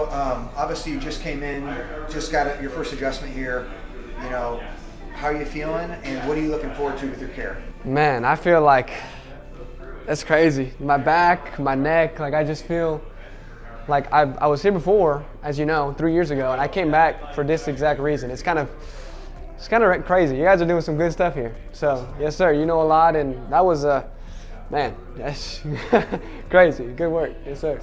obviously you just came in, just got your first adjustment here. You know, how are you feeling, and what are you looking forward to with your care? Man, I feel like that's crazy. My back, my neck, like I just feel like I was here before, as you know, 3 years ago, and I came back for this exact reason. It's kind of crazy. You guys are doing some good stuff here. So, yes, sir, you know a lot, and that was, man, that's crazy. Good work. Yes, sir.